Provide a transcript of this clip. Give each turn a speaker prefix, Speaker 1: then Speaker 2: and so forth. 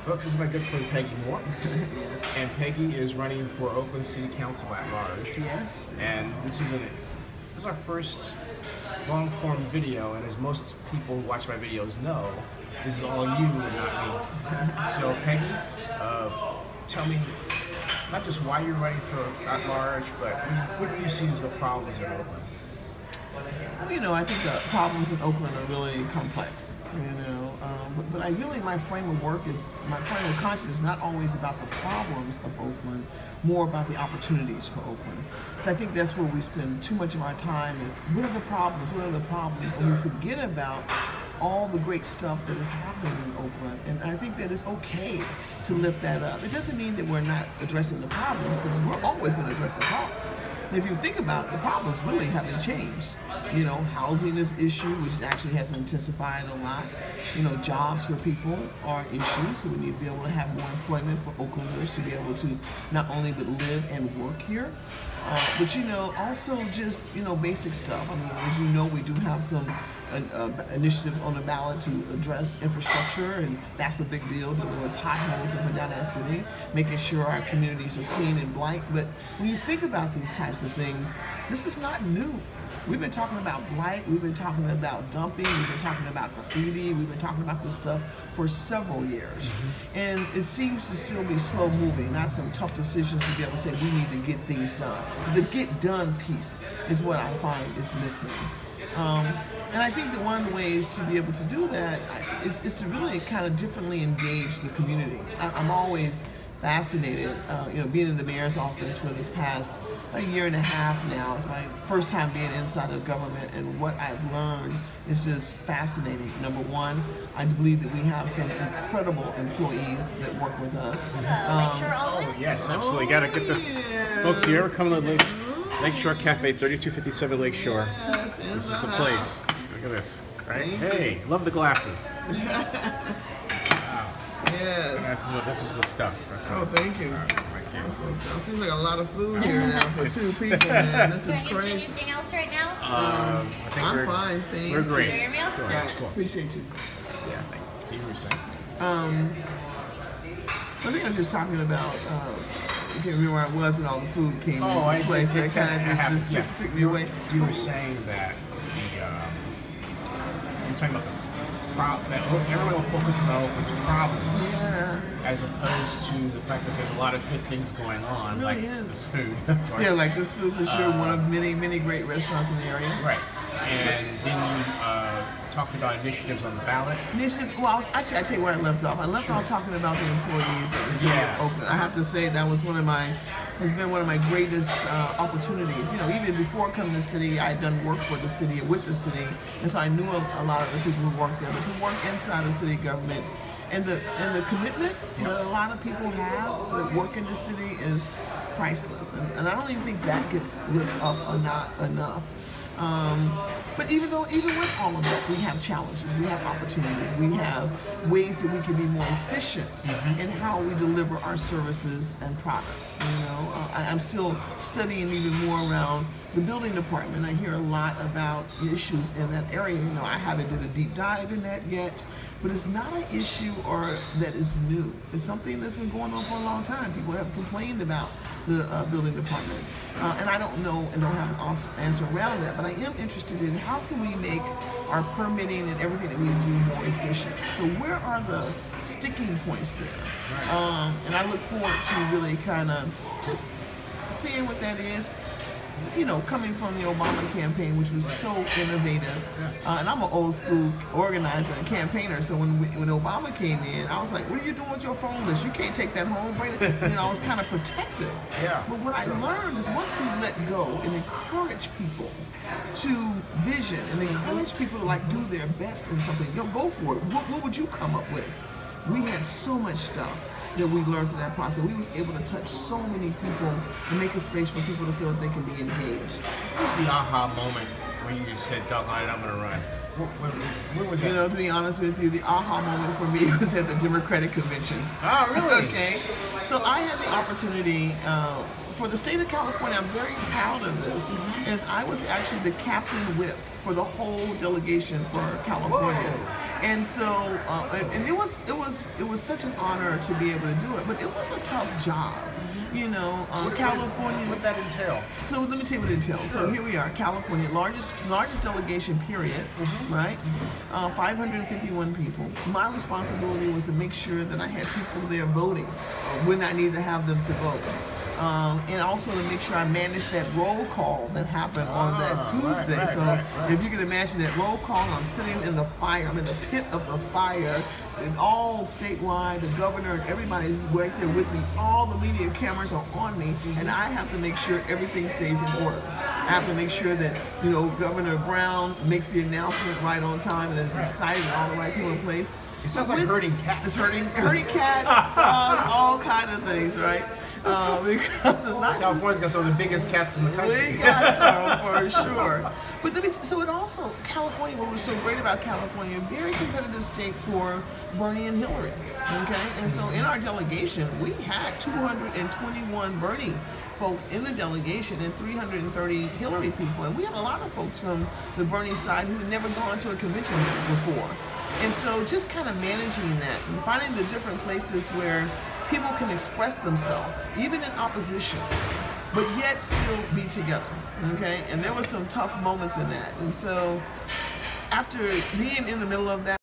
Speaker 1: Folks, this is my good friend Peggy Moore.
Speaker 2: Yes.
Speaker 1: And Peggy is running for Oakland City Council at large.
Speaker 2: Yes.
Speaker 1: And this is our first long form video, and as most people who watch my videos know, this is all you and not me. So Peggy, tell me not just why you're running for at large, but what do you see as the problems in Oakland?
Speaker 2: Well, I think the problems in Oakland are really complex, but my frame of work is, my frame of conscience is not always about the problems of Oakland, more about the opportunities for Oakland. So I think that's where we spend too much of our time is, what are the problems, and we forget about all the great stuff that is happening in Oakland, and I think that it's okay to lift that up. It doesn't mean that we're not addressing the problems, because we're always going to address the problems. And if you think about it, the problems really haven't changed. Housing is an issue, which actually has intensified a lot. Jobs for people are issues, so we need to be able to have more employment for Oaklanders to be able to not only but live and work here, but also just basic stuff. I mean, as you know, we do have some initiatives on the ballot to address infrastructure, and that's a big deal, dealing with potholes up and down our city, making sure our communities are clean and blight. But when you think about these types of things, this is not new. We've been talking about blight, we've been talking about dumping, we've been talking about graffiti, we've been talking about this stuff for several years. And it seems to still be slow moving, not some tough decisions to be able to say we need to get things done. The get done piece is what I find is missing. And I think that one of the ways to be able to do that is to really kind of differently engage the community. I'm always fascinated, being in the mayor's office for this past a year and a half now. It's my first time being inside of government, and what I've learned is just fascinating. Number one, I believe that we have some incredible employees that work with us.
Speaker 3: Lakeshore Ave?
Speaker 1: Oh yes, absolutely. Got to get this. Yes. Folks, you ever come to the Lakeshore Cafe, 3257 Lakeshore?
Speaker 2: Yes,
Speaker 1: this is the place. Look at this, right? Hey, love the glasses. Wow.
Speaker 2: Yes.
Speaker 1: This is the stuff.
Speaker 2: Thank you. Seems like a lot of food here now for two people, man. This is
Speaker 3: crazy.
Speaker 2: crazy.
Speaker 3: Anything else right now?
Speaker 1: I think
Speaker 2: I'm fine, thank you.
Speaker 1: We're great.
Speaker 3: Enjoy your meal?
Speaker 1: Cool.
Speaker 2: Yeah,
Speaker 1: Cool.
Speaker 2: appreciate you.
Speaker 1: Yeah, thank you. See you were saying.
Speaker 2: I think I was just talking about, I can't remember where I was when all the food came into place. That kind of just took me away.
Speaker 1: You were saying that you're talking about that everyone focuses on Oakland's problems, as opposed to the fact that there's a lot of good things going on,
Speaker 2: really
Speaker 1: like
Speaker 2: is.
Speaker 1: this food.
Speaker 2: Yeah, like this food for sure. One of many, many great restaurants in the area.
Speaker 1: Right. And then you talked about initiatives on the ballot.
Speaker 2: Initiatives. Well, I tell you where I left off. I left off talking about the employees of the city of Oakland. I have to say that was has been one of my greatest opportunities. Even before coming to the city, I had done work for the city, with the city, and so I knew a lot of the people who worked there. But to work inside the city government, and the commitment that a lot of people have that work in the city is priceless, and I don't even think that gets lifted up enough. But even with all of that, we have challenges, we have opportunities, we have ways that we can be more efficient in how we deliver our services and products. I'm still studying even more around the building department. I hear a lot about issues in that area. I haven't did a deep dive in that yet, but it's not an issue that is new. It's something that's been going on for a long time. People have complained about the building department, and I don't know and don't have an answer around that. But I am interested in how can we make our permitting and everything that we do more efficient. So where are the sticking points there? And I look forward to really kind of just seeing what that is. Coming from the Obama campaign, which was so innovative, and I'm an old school organizer and campaigner, so when Obama came in, I was like, what are you doing with your phone list? You can't take that home, bring it. I was kind of protective. Yeah. But what I learned is once we let go and encourage people to vision and encourage people to do their best in something, go for it. What would you come up with? We had so much stuff that we learned through that process. We was able to touch so many people and make a space for people to feel that they can be engaged.
Speaker 1: What was the aha moment when you said, doggone it, I'm going to run? Where was that?
Speaker 2: To be honest with you, the aha moment for me was at the Democratic Convention.
Speaker 1: Oh, really?
Speaker 2: Okay. So I had the opportunity, for the state of California, I'm very proud of this, as I was actually the captain whip for the whole delegation for California. And so, and it was such an honor to be able to do it, but it was a tough job. You know, California.
Speaker 1: What that entail?
Speaker 2: So let me tell you what it entails. So here we are, California, largest delegation period, right? 551 people. My responsibility was to make sure that I had people there voting when I need to have them to vote. And also to make sure I managed that roll call that happened on that Tuesday.
Speaker 1: Right.
Speaker 2: If you can imagine that roll call, I'm sitting in the fire, I'm in the pit of the fire, and all statewide, the governor and everybody's right there with me. All the media cameras are on me, and I have to make sure everything stays in order. I have to make sure that, you know, Governor Brown makes the announcement right on time and that it's excited and all the right people in place.
Speaker 1: It sounds like herding cats.
Speaker 2: It's herding cats, dogs, all kind of things, right? Because it's not
Speaker 1: California's got some of the biggest cats in the country.
Speaker 2: We got some for sure. But so it also, California, what was so great about California, a very competitive state for Bernie and Hillary. Okay? And so in our delegation, we had 221 Bernie folks in the delegation and 330 Hillary people. And we had a lot of folks from the Bernie side who had never gone to a convention before. And so just kind of managing that and finding the different places where people can express themselves, even in opposition, but yet still be together, okay? And there were some tough moments in that. And so after being in the middle of that,